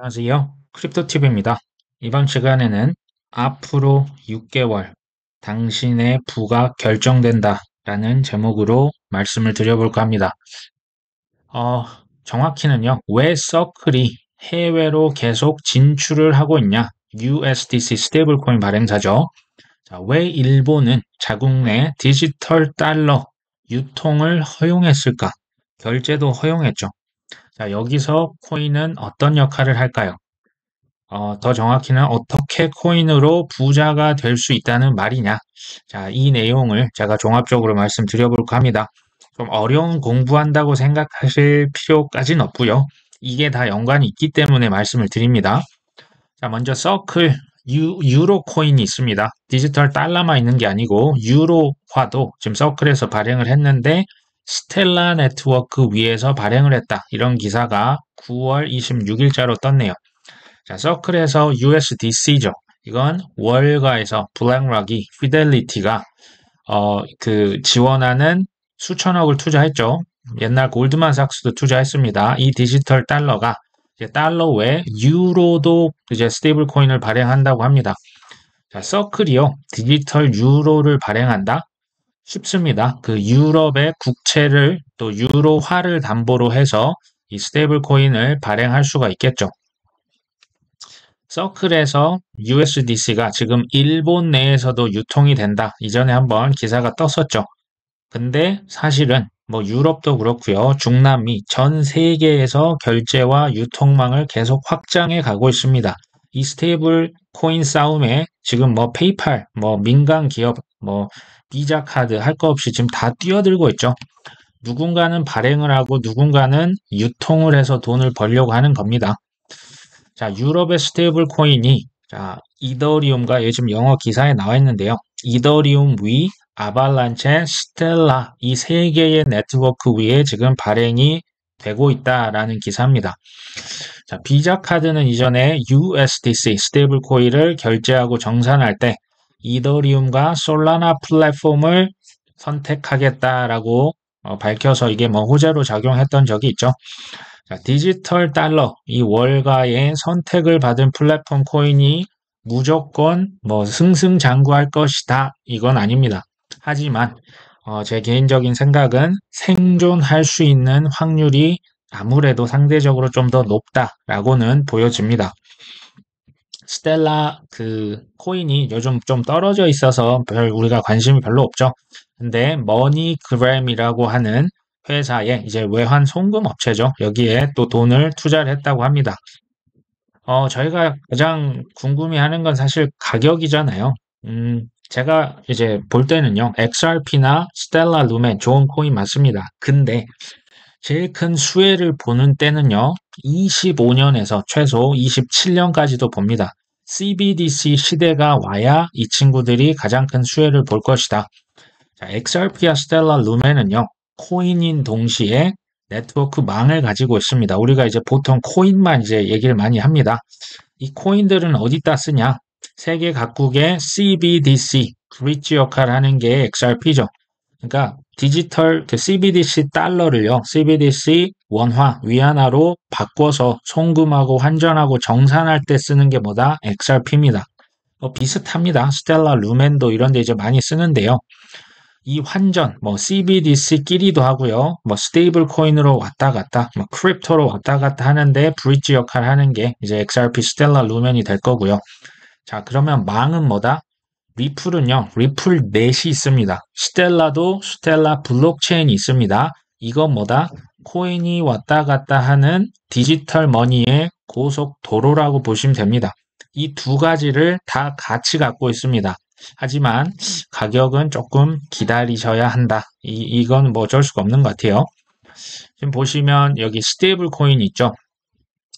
안녕하세요. 크립토팁입니다. 이번 시간에는 앞으로 6개월 당신의 부가 결정된다 라는 제목으로 말씀을 드려볼까 합니다. 어, 정확히는요, 왜 서클이 해외로 계속 진출을 하고 있냐? USDC 스테이블 코인 발행사죠. 자, 왜 일본은 자국 내 디지털 달러 유통을 허용했을까? 결제도 허용했죠. 자, 여기서 코인은 어떤 역할을 할까요? 더 정확히는 어떻게 코인으로 부자가 될 수 있다는 말이냐. 자, 이 내용을 제가 종합적으로 말씀드려볼까 합니다. 좀 어려운 공부한다고 생각하실 필요까지는 없고요. 이게 다 연관이 있기 때문에 말씀을 드립니다. 자, 먼저 서클 유로 코인이 있습니다. 디지털 달러만 있는 게 아니고 유로화도 지금 서클에서 발행을 했는데 스텔라 네트워크 위에서 발행을 했다. 이런 기사가 9월 26일자로 떴네요. 자, 서클에서 USDC죠. 이건 월가에서 블랙락이 피델리티가 지원하는 수천억을 투자했죠. 옛날 골드만삭스도 투자했습니다. 이 디지털 달러가 이제 달러 외에 유로도 이제 스테이블 코인을 발행한다고 합니다. 자, 서클이요. 디지털 유로를 발행한다? 쉽습니다. 그 유럽의 국채를 또 유로화를 담보로 해서 이 스테이블 코인을 발행할 수가 있겠죠. 서클에서 USDC가 지금 일본 내에서도 유통이 된다. 이전에 한번 기사가 떴었죠. 근데 사실은 뭐 유럽도 그렇고요. 중남미 전 세계에서 결제와 유통망을 계속 확장해 가고 있습니다. 이 스테이블 코인 싸움에 지금 뭐 페이팔, 뭐 민간 기업, 뭐 비자 카드 할 거 없이 지금 다 뛰어들고 있죠. 누군가는 발행을 하고 누군가는 유통을 해서 돈을 벌려고 하는 겁니다. 자, 유럽의 스테이블 코인이 자, 이더리움과 요즘 영어 기사에 나와 있는데요. 이더리움 위, 아발란체, 스텔라 이 세 개의 네트워크 위에 지금 발행이 되고 있다라는 기사입니다. 자, 비자 카드는 이전에 USDC 스테이블 코인을 결제하고 정산할 때 이더리움과 솔라나 플랫폼을 선택하겠다라고 밝혀서 이게 뭐 호재로 작용했던 적이 있죠. 자, 디지털 달러, 이 월가의 선택을 받은 플랫폼 코인이 무조건 뭐 승승장구할 것이다. 이건 아닙니다. 하지만 제 개인적인 생각은 생존할 수 있는 확률이 아무래도 상대적으로 좀 더 높다라고는 보여집니다. 스텔라 그 코인이 요즘 좀 떨어져 있어서 우리가 관심이 별로 없죠. 근데 머니그램이라고 하는 회사에 이제 외환 송금 업체죠. 여기에 또 돈을 투자를 했다고 합니다. 저희가 가장 궁금해하는 건 사실 가격이잖아요. 제가 이제 볼 때는요, XRP나 스텔라 루멘 좋은 코인 맞습니다. 근데 제일 큰 수혜를 보는 때는요, 25년에서 최소 27년까지도 봅니다. CBDC 시대가 와야 이 친구들이 가장 큰 수혜를 볼 것이다. 자, XRP와 스텔라 루멘은요, 코인인 동시에 네트워크망을 가지고 있습니다. 우리가 이제 보통 코인만 이제 얘기를 많이 합니다. 이 코인들은 어디다 쓰냐? 세계 각국의 CBDC, 브릿지 역할을 하는 게 XRP죠. 그러니까 디지털 그 CBDC 달러를요, CBDC 원화, 위안화로 바꿔서 송금하고 환전하고 정산할 때 쓰는 게 뭐다? XRP입니다. 비슷합니다. 스텔라 루멘도 이런 데 이제 많이 쓰는데요. 이 환전, 뭐 CBDC끼리도 하고요. 뭐 스테이블 코인으로 왔다 갔다, 뭐 크립토로 왔다 갔다 하는데 브릿지 역할을 하는 게 이제 XRP 스텔라 루멘이 될 거고요. 자, 그러면 망은 뭐다? 리플은요, 리플 넷이 있습니다. 스텔라도 스텔라 블록체인이 있습니다. 이건 뭐다? 코인이 왔다 갔다 하는 디지털 머니의 고속도로라고 보시면 됩니다. 이 두 가지를 다 같이 갖고 있습니다. 하지만 가격은 조금 기다리셔야 한다. 이건 뭐 어쩔 수가 없는 것 같아요. 지금 보시면 여기 스테이블 코인 있죠.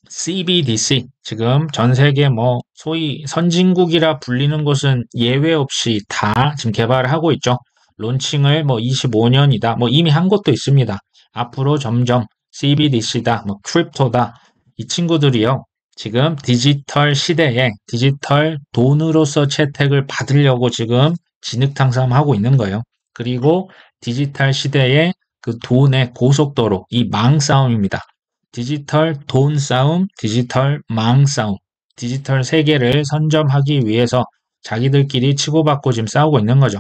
CBDC 지금 전 세계 뭐 소위 선진국이라 불리는 곳은 예외 없이 다 지금 개발을 하고 있죠. 론칭을 뭐 25년이다. 뭐 이미 한 곳도 있습니다. 앞으로 점점 CBDC다, 뭐 크립토다. 이 친구들이요. 지금 디지털 시대에 디지털 돈으로서 채택을 받으려고 지금 진흙탕삼하고 있는 거예요. 그리고 디지털 시대에 그 돈의 고속도로, 이 망싸움입니다. 디지털 돈 싸움, 디지털 망 싸움, 디지털 세계를 선점하기 위해서 자기들끼리 치고받고 지금 싸우고 있는 거죠.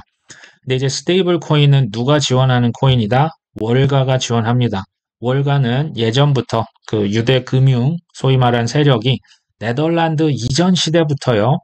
근데 이제 스테이블 코인은 누가 지원하는 코인이다? 월가가 지원합니다. 월가는 예전부터 그 유대 금융, 소위 말한 세력이 네덜란드 이전 시대부터요.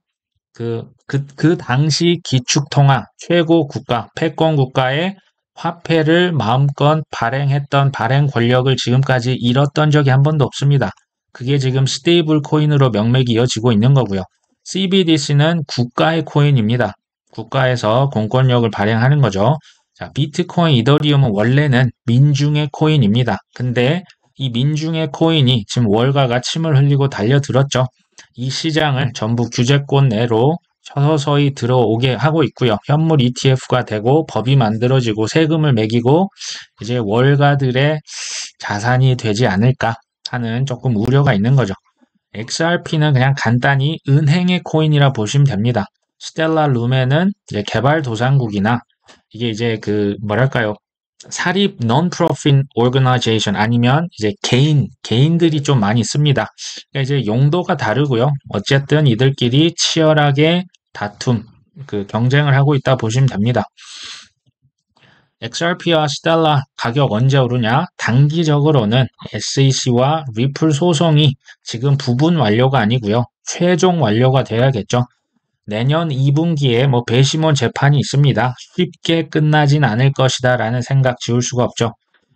그 당시 기축통화 최고 국가, 패권 국가의 화폐를 마음껏 발행했던 발행 권력을 지금까지 잃었던 적이 한 번도 없습니다. 그게 지금 스테이블 코인으로 명맥이 이어지고 있는 거고요. CBDC는 국가의 코인입니다. 국가에서 공권력을 발행하는 거죠. 자, 비트코인, 이더리움은 원래는 민중의 코인입니다. 근데 이 민중의 코인이 지금 월가가 침을 흘리고 달려들었죠. 이 시장을 전부 규제권 내로 서서히 들어오게 하고 있고요. 현물 ETF가 되고 법이 만들어지고 세금을 매기고 이제 월가들의 자산이 되지 않을까 하는 조금 우려가 있는 거죠. XRP는 그냥 간단히 은행의 코인이라 보시면 됩니다. 스텔라 루멘은 이제 개발도상국이나 이게 이제 그 뭐랄까요? 사립 non-profit organization 아니면 이제 개인들이 좀 많이 씁니다. 그러니까 이제 용도가 다르고요. 어쨌든 이들끼리 치열하게 경쟁을 하고 있다 보시면 됩니다. XRP와 스텔라 가격 언제 오르냐? 단기적으로는 SEC와 리플 소송이 지금 부분 완료가 아니고요. 최종 완료가 돼야겠죠. 내년 2분기에 배심원 재판이 있습니다. 쉽게 끝나진 않을 것이다 라는 생각 지울 수가 없죠.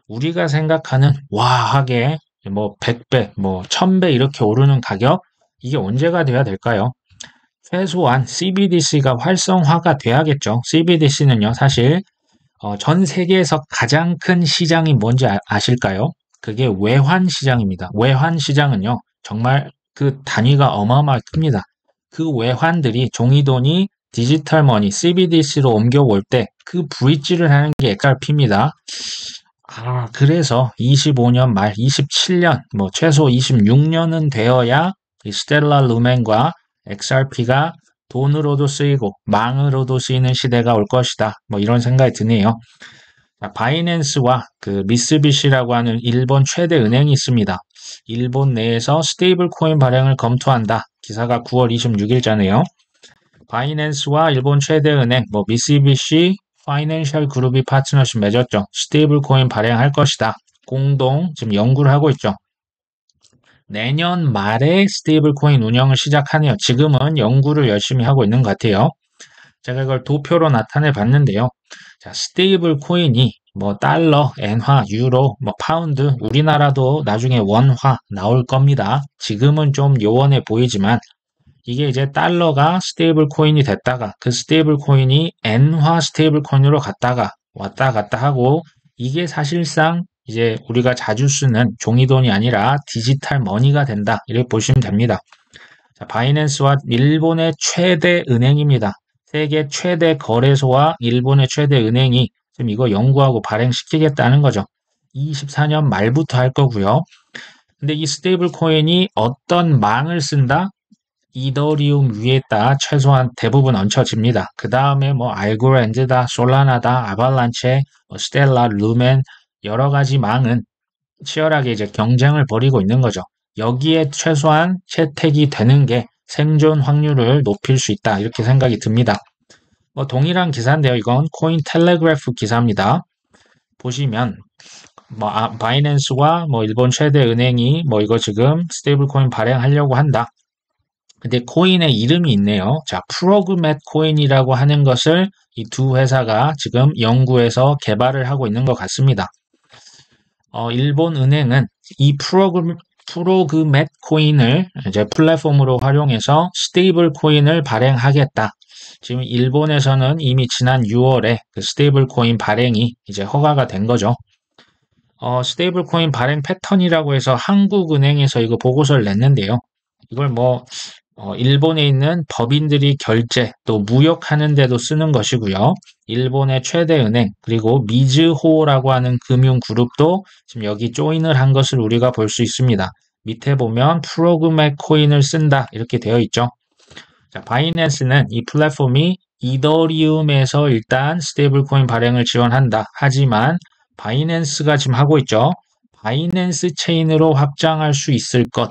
우리가 생각하는 와하게 100배, 1000배 이렇게 오르는 가격 이게 언제가 돼야 될까요? 최소한 CBDC가 활성화가 돼야겠죠. CBDC는요 사실 전 세계에서 가장 큰 시장이 뭔지 아실까요? 그게 외환 시장입니다. 외환 시장은요 정말 그 단위가 어마어마하게 큽니다. 그 외환들이 종이돈이 디지털 머니 CBDC로 옮겨올 때 그 브릿지를 하는 게 XRP입니다. 그래서 25년 말 27년 최소 26년은 되어야 이 스텔라 루멘과 XRP가 돈으로도 쓰이고 망으로도 쓰이는 시대가 올 것이다. 이런 생각이 드네요. 바이낸스와 그 미쓰비시라고 하는 일본 최대 은행이 있습니다. 일본 내에서 스테이블 코인 발행을 검토한다. 기사가 9월 26일자네요. 바이낸스와 일본 최대 은행 미쓰비시 파이낸셜 그룹이 파트너십 맺었죠. 스테이블 코인 발행할 것이다. 공동 지금 연구를 하고 있죠. 내년 말에 스테이블 코인 운영을 시작하네요. 지금은 연구를 열심히 하고 있는 것 같아요. 제가 이걸 도표로 나타내 봤는데요. 자, 스테이블 코인이 달러, 엔화, 유로, 파운드, 우리나라도 나중에 원화 나올 겁니다. 지금은 좀 요원해 보이지만 이게 이제 달러가 스테이블 코인이 됐다가 그 스테이블 코인이 엔화 스테이블 코인으로 갔다가 왔다 갔다 하고 이게 사실상 이제 우리가 자주 쓰는 종이돈이 아니라 디지털 머니가 된다. 이렇게 보시면 됩니다. 자, 바이낸스와 일본의 최대 은행입니다. 세계 최대 거래소와 일본의 최대 은행이 지금 이거 연구하고 발행시키겠다는 거죠. 24년 말부터 할 거고요. 근데 이 스테이블 코인이 어떤 망을 쓴다? 이더리움 위에다 최소한 대부분 얹혀집니다. 그 다음에 알고랜드다, 솔라나다, 아발란체, 스텔라, 루멘 여러 가지 망은 치열하게 이제 경쟁을 벌이고 있는 거죠. 여기에 최소한 채택이 되는 게 생존 확률을 높일 수 있다. 이렇게 생각이 듭니다. 동일한 기사인데요. 이건 코인 텔레그래프 기사입니다. 보시면 바이낸스와 일본 최대 은행이 이거 지금 스테이블 코인 발행하려고 한다. 근데 코인의 이름이 있네요. 자, 프로그맷 코인이라고 하는 것을 이 두 회사가 지금 연구해서 개발을 하고 있는 것 같습니다. 일본 은행은 이 프로그맷 코인을 이제 플랫폼으로 활용해서 스테이블 코인을 발행하겠다. 지금 일본에서는 이미 지난 6월에 그 스테이블 코인 발행이 이제 허가가 된 거죠. 스테이블 코인 발행 패턴이라고 해서 한국은행에서 이거 보고서를 냈는데요. 이걸 일본에 있는 법인들이 결제 또 무역하는 데도 쓰는 것이고요. 일본의 최대 은행 그리고 미즈호라고 하는 금융그룹도 지금 여기 조인을 한 것을 우리가 볼 수 있습니다. 밑에 보면 프로그맷 코인을 쓴다 이렇게 되어 있죠. 자, 바이낸스는 이 플랫폼이 이더리움에서 일단 스테이블 코인 발행을 지원한다. 하지만 바이낸스가 지금 하고 있죠. 바이낸스 체인으로 확장할 수 있을 것.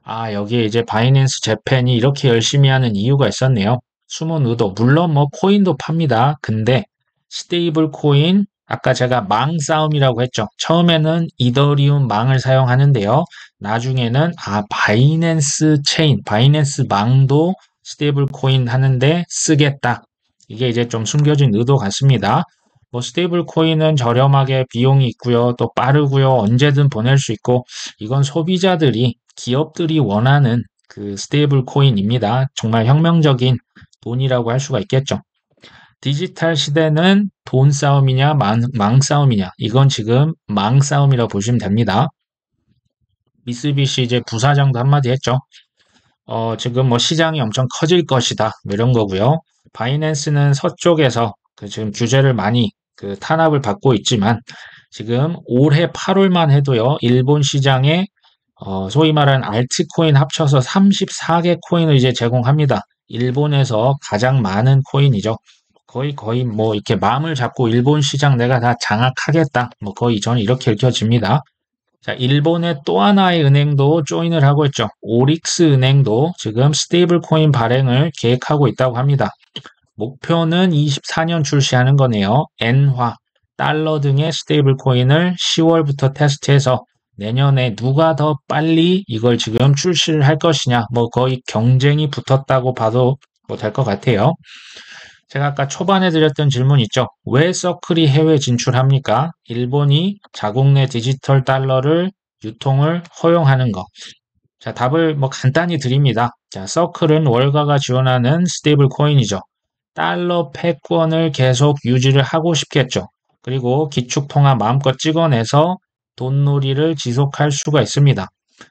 아, 여기에 이제 바이낸스 재팬이 이렇게 열심히 하는 이유가 있었네요. 숨은 의도. 물론 뭐 코인도 팝니다. 근데 스테이블 코인, 아까 제가 망 싸움이라고 했죠. 처음에는 이더리움 망을 사용하는데요. 나중에는 바이낸스 체인, 바이낸스 망도 스테이블 코인 하는데 쓰겠다. 이게 이제 좀 숨겨진 의도 같습니다. 뭐 스테이블 코인은 저렴하게 비용이 있고요. 또 빠르고요. 언제든 보낼 수 있고 이건 소비자들이 기업들이 원하는 그 스테이블 코인입니다. 정말 혁명적인 돈이라고 할 수가 있겠죠. 디지털 시대는 돈 싸움이냐, 망 싸움이냐. 이건 지금 망 싸움이라고 보시면 됩니다. 미쓰비시 이제 부사장도 한마디 했죠. 지금 뭐 시장이 엄청 커질 것이다. 뭐 이런 거고요. 바이낸스는 서쪽에서 지금 규제를 많이 탄압을 받고 있지만 지금 올해 8월만 해도요. 일본 시장에 소위 말하는 알트코인 합쳐서 34개 코인을 이제 제공합니다. 일본에서 가장 많은 코인이죠. 거의 뭐 이렇게 마음을 잡고 일본 시장 내가 다 장악하겠다. 뭐 거의 저는 이렇게 읽혀집니다. 자, 일본의 또 하나의 은행도 조인을 하고 있죠. 오릭스 은행도 지금 스테이블 코인 발행을 계획하고 있다고 합니다. 목표는 24년 출시하는 거네요. 엔화, 달러 등의 스테이블 코인을 10월부터 테스트해서 내년에 누가 더 빨리 이걸 지금 출시를 할 것이냐, 뭐 거의 경쟁이 붙었다고 봐도 뭐 될 것 같아요. 제가 아까 초반에 드렸던 질문 있죠. 왜 서클이 해외 진출합니까? 일본이 자국 내 디지털 달러를 유통을 허용하는 거. 자, 답을 뭐 간단히 드립니다. 자, 서클은 월가가 지원하는 스테이블 코인이죠. 달러 패권을 계속 유지를 하고 싶겠죠. 그리고 기축통화 마음껏 찍어내서 돈놀이를 지속할 수가 있습니다.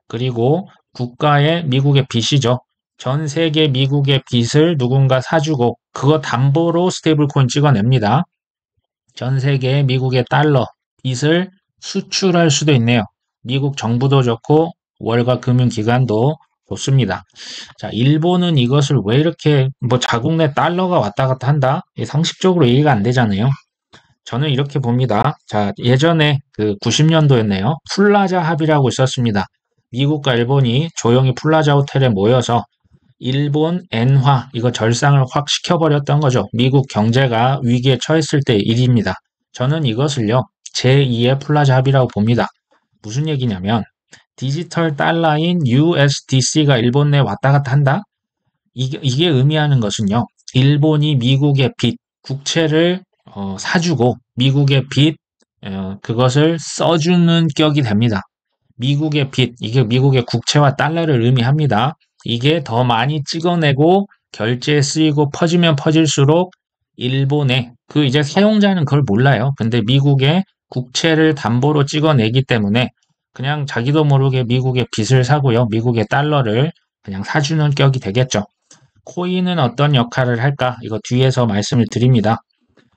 그리고 국가의 미국의 빚이죠. 전 세계 미국의 빚을 누군가 사주고 그거 담보로 스테이블 코인 찍어냅니다. 전 세계 미국의 달러 빚을 수출할 수도 있네요. 미국 정부도 좋고 월가 금융기관도 좋습니다. 자, 일본은 이것을 왜 이렇게 뭐 자국 내 달러가 왔다 갔다 한다? 상식적으로 이해가 안 되잖아요. 저는 이렇게 봅니다. 자, 예전에 90년도였네요. 플라자 합의라고 있었습니다. 미국과 일본이 조용히 플라자 호텔에 모여서 일본 엔화 이거 절상을 확 시켜버렸던 거죠. 미국 경제가 위기에 처했을 때 일입니다. 저는 이것을요. 제2의 플라자 합의라고 봅니다. 무슨 얘기냐면 디지털 달러인 USDC가 일본 내 왔다 갔다 한다? 이게 의미하는 것은요. 일본이 미국의 빚, 국채를 사주고 미국의 빚, 그것을 써주는 격이 됩니다. 미국의 빚, 이게 미국의 국채와 달러를 의미합니다. 이게 더 많이 찍어내고 결제에 쓰이고 퍼지면 퍼질수록 일본의 이제 사용자는 그걸 몰라요. 근데 미국의 국채를 담보로 찍어내기 때문에 그냥 자기도 모르게 미국의 빚을 사고요. 미국의 달러를 그냥 사주는 격이 되겠죠. 코인은 어떤 역할을 할까? 이거 뒤에서 말씀을 드립니다.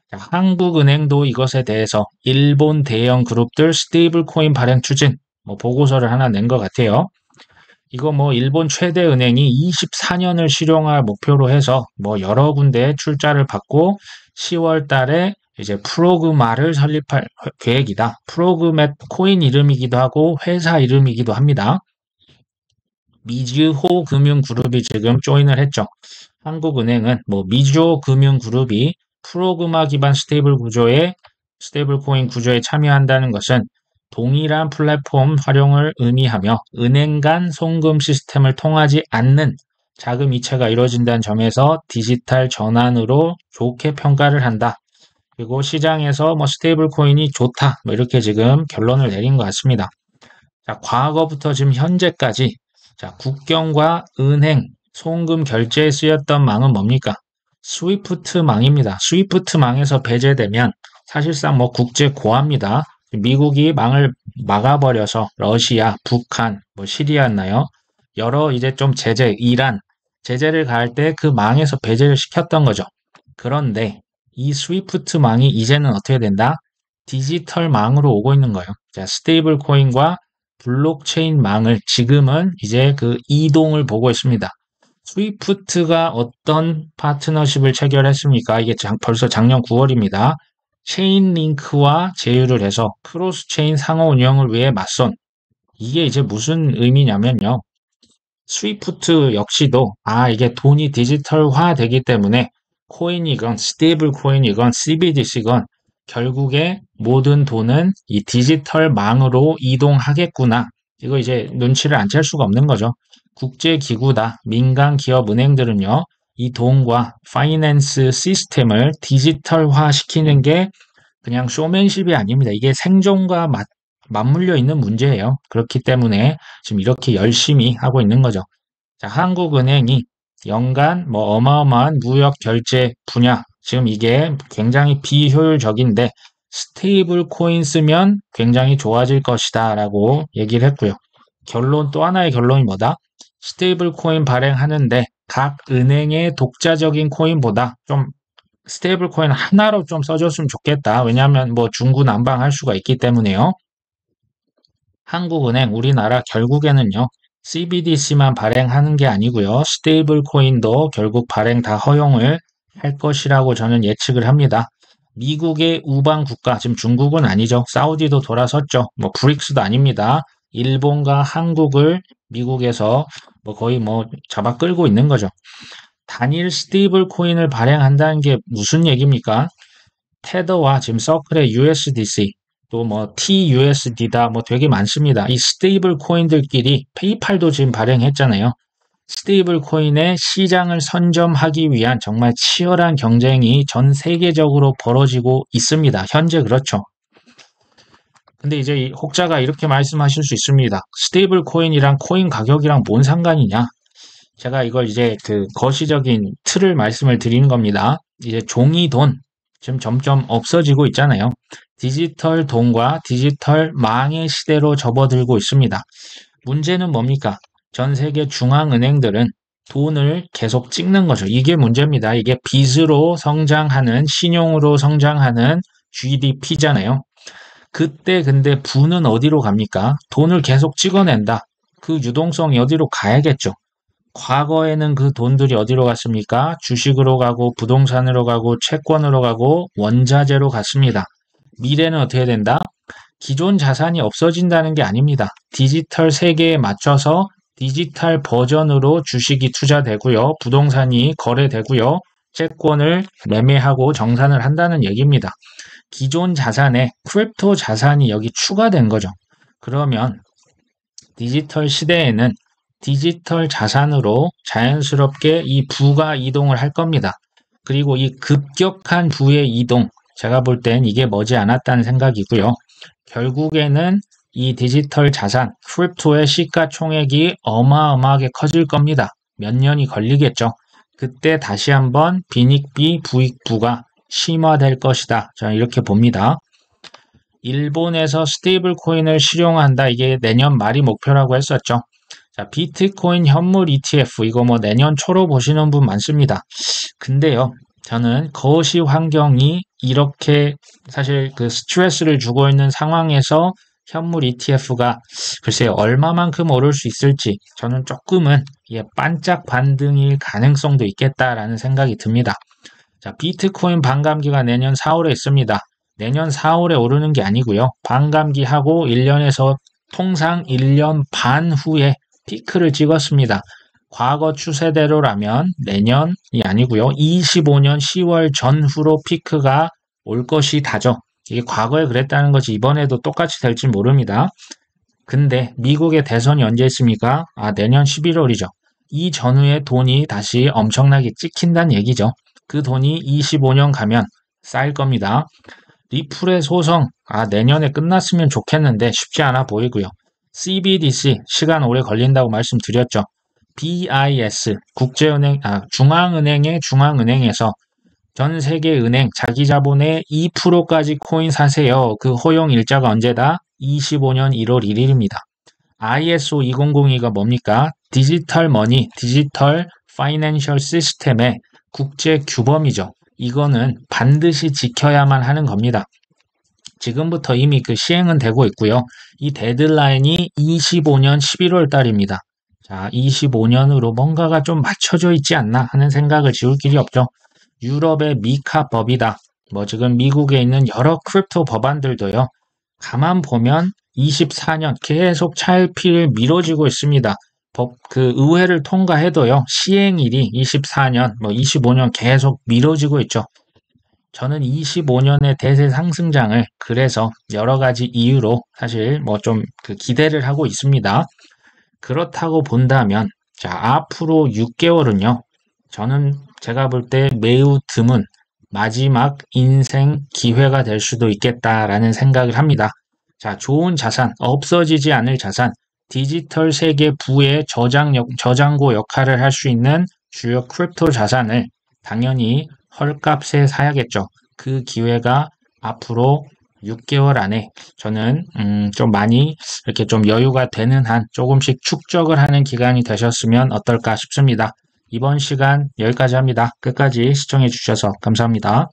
자, 한국은행도 이것에 대해서 일본 대형 그룹들 스테이블 코인 발행 추진 보고서를 하나 낸 것 같아요. 이거 일본 최대 은행이 24년을 실용할 목표로 해서 여러 군데 출자를 받고 10월 달에 이제 프로그마를 설립할 계획이다. 프로그맷 코인 이름이기도 하고 회사 이름이기도 합니다. 미즈호 금융그룹이 지금 조인을 했죠. 한국은행은 미즈호 금융그룹이 프로그마 기반 스테이블 코인 구조에 참여한다는 것은 동일한 플랫폼 활용을 의미하며 은행 간 송금 시스템을 통하지 않는 자금 이체가 이루어진다는 점에서 디지털 전환으로 좋게 평가를 한다. 그리고 시장에서 스테이블 코인이 좋다. 이렇게 지금 결론을 내린 것 같습니다. 자, 과거부터 지금 현재까지 자, 국경과 은행, 송금 결제에 쓰였던 망은 뭡니까? 스위프트 망입니다. 스위프트 망에서 배제되면 사실상 국제 고아입니다. 미국이 망을 막아버려서 러시아, 북한, 시리아였나요? 여러 이제 좀 이란, 제재를 가할 때 그 망에서 배제를 시켰던 거죠. 그런데 이 스위프트 망이 이제는 어떻게 된다? 디지털 망으로 오고 있는 거예요. 자, 스테이블 코인과 블록체인 망을 지금은 이제 이동을 보고 있습니다. 스위프트가 어떤 파트너십을 체결했습니까? 이게 벌써 작년 9월입니다. 체인 링크와 제휴를 해서 크로스 체인 상호 운영을 위해 맞선. 이게 이제 무슨 의미냐면요. 스위프트 역시도 이게 돈이 디지털화 되기 때문에 코인이건 스테이블 코인이건 CBDC건 결국에 모든 돈은 이 디지털망으로 이동하겠구나. 이거 이제 눈치를 안 챌 수가 없는 거죠. 국제기구다. 민간 기업 은행들은요. 이 돈과 파이낸스 시스템을 디지털화 시키는 게 그냥 쇼맨십이 아닙니다. 이게 생존과 맞물려 있는 문제예요. 그렇기 때문에 지금 이렇게 열심히 하고 있는 거죠. 자, 한국은행이 연간 어마어마한 무역 결제 분야, 지금 이게 굉장히 비효율적인데 스테이블 코인 쓰면 굉장히 좋아질 것이다 라고 얘기를 했고요. 또 하나의 결론이 뭐다? 스테이블 코인 발행하는데 각 은행의 독자적인 코인보다 좀 스테이블 코인 하나로 좀 써줬으면 좋겠다. 왜냐하면 중구난방할 수가 있기 때문에요. 한국은행, 우리나라 결국에는요. CBDC만 발행하는 게 아니고요. 스테이블 코인도 결국 발행 다 허용을 할 것이라고 저는 예측을 합니다. 미국의 우방 국가, 지금 중국은 아니죠. 사우디도 돌아섰죠. 브릭스도 아닙니다. 일본과 한국을 미국에서 거의 잡아 끌고 있는 거죠. 단일 스테이블 코인을 발행한다는 게 무슨 얘기입니까? 테더와 지금 서클의 USDC, 또 TUSD다, 되게 많습니다. 이 스테이블 코인들끼리 페이팔도 지금 발행했잖아요. 스테이블 코인의 시장을 선점하기 위한 정말 치열한 경쟁이 전 세계적으로 벌어지고 있습니다. 현재 그렇죠. 근데 이제 혹자가 이렇게 말씀하실 수 있습니다. 스테이블 코인이랑 코인 가격이랑 뭔 상관이냐? 제가 이걸 이제 그 거시적인 틀을 말씀을 드리는 겁니다. 이제 종이 돈, 지금 점점 없어지고 있잖아요. 디지털 돈과 디지털 망의 시대로 접어들고 있습니다. 문제는 뭡니까? 전 세계 중앙은행들은 돈을 계속 찍는 거죠. 이게 문제입니다. 이게 빚으로 성장하는, 신용으로 성장하는 GDP잖아요. 그때 근데 부는 어디로 갑니까? 돈을 계속 찍어낸다. 그 유동성이 어디로 가야겠죠. 과거에는 그 돈들이 어디로 갔습니까? 주식으로 가고 부동산으로 가고 채권으로 가고 원자재로 갔습니다. 미래는 어떻게 된다? 기존 자산이 없어진다는 게 아닙니다. 디지털 세계에 맞춰서 디지털 버전으로 주식이 투자되고요. 부동산이 거래되고요. 채권을 매매하고 정산을 한다는 얘기입니다. 기존 자산에 크립토 자산이 여기 추가된 거죠. 그러면 디지털 시대에는 디지털 자산으로 자연스럽게 이 부가 이동을 할 겁니다. 그리고 이 급격한 부의 이동, 제가 볼 땐 이게 머지않았다는 생각이고요. 결국에는 이 디지털 자산, 크립토의 시가총액이 어마어마하게 커질 겁니다. 몇 년이 걸리겠죠. 그때 다시 한번 빈익비 부익부가 심화될 것이다. 저는 이렇게 봅니다. 일본에서 스테이블 코인을 실용한다. 이게 내년 말이 목표라고 했었죠. 자, 비트코인 현물 ETF, 이거 내년 초로 보시는 분 많습니다. 근데요, 저는 거시 환경이 이렇게 사실 그 스트레스를 주고 있는 상황에서 현물 ETF가 글쎄요, 얼마만큼 오를 수 있을지 저는 조금은 반짝 반등일 가능성도 있겠다라는 생각이 듭니다. 자, 비트코인 반감기가 내년 4월에 있습니다. 내년 4월에 오르는 게 아니고요. 반감기하고 1년에서 통상 1년 반 후에 피크를 찍었습니다. 과거 추세대로라면 내년이 아니고요. 25년 10월 전후로 피크가 올 것이 다죠. 이게 과거에 그랬다는 것이 이번에도 똑같이 될지 모릅니다. 근데 미국의 대선이 언제 있습니까? 내년 11월이죠. 이 전후에 돈이 다시 엄청나게 찍힌다는 얘기죠. 그 돈이 25년 가면 쌓일 겁니다. 리플의 소송, 내년에 끝났으면 좋겠는데 쉽지 않아 보이고요. CBDC, 시간 오래 걸린다고 말씀드렸죠. BIS, 국제은행, 중앙은행의 중앙은행에서 전 세계 은행 자기 자본의 2%까지 코인 사세요. 그 허용 일자가 언제다? 25년 1월 1일입니다. ISO 2002가 뭡니까? 디지털 머니, 디지털 파이낸셜 시스템의 국제 규범이죠. 이거는 반드시 지켜야만 하는 겁니다. 지금부터 이미 그 시행은 되고 있고요. 이 데드라인이 25년 11월 달입니다. 자, 25년으로 뭔가가 좀 맞춰져 있지 않나 하는 생각을 지울 길이 없죠. 유럽의 미카 법이다. 뭐 지금 미국에 있는 여러 크립토 법안들도요. 가만 보면 24년 계속 차일피일 미뤄지고 있습니다. 그 의회를 통과해도요. 시행일이 24년, 뭐 25년 계속 미뤄지고 있죠. 저는 25년의 대세 상승장을 그래서 여러 가지 이유로 사실 뭐 좀 그 기대를 하고 있습니다. 그렇다고 본다면 자, 앞으로 6개월은요. 저는 제가 볼 때 매우 드문 마지막 인생 기회가 될 수도 있겠다라는 생각을 합니다. 자, 좋은 자산, 없어지지 않을 자산, 디지털 세계 부의 저장고 역할을 할 수 있는 주요 크립토 자산을 당연히 헐값에 사야겠죠. 그 기회가 앞으로 6개월 안에 저는 좀 많이 이렇게 좀 여유가 되는 한 조금씩 축적을 하는 기간이 되셨으면 어떨까 싶습니다. 이번 시간 여기까지 합니다. 끝까지 시청해 주셔서 감사합니다.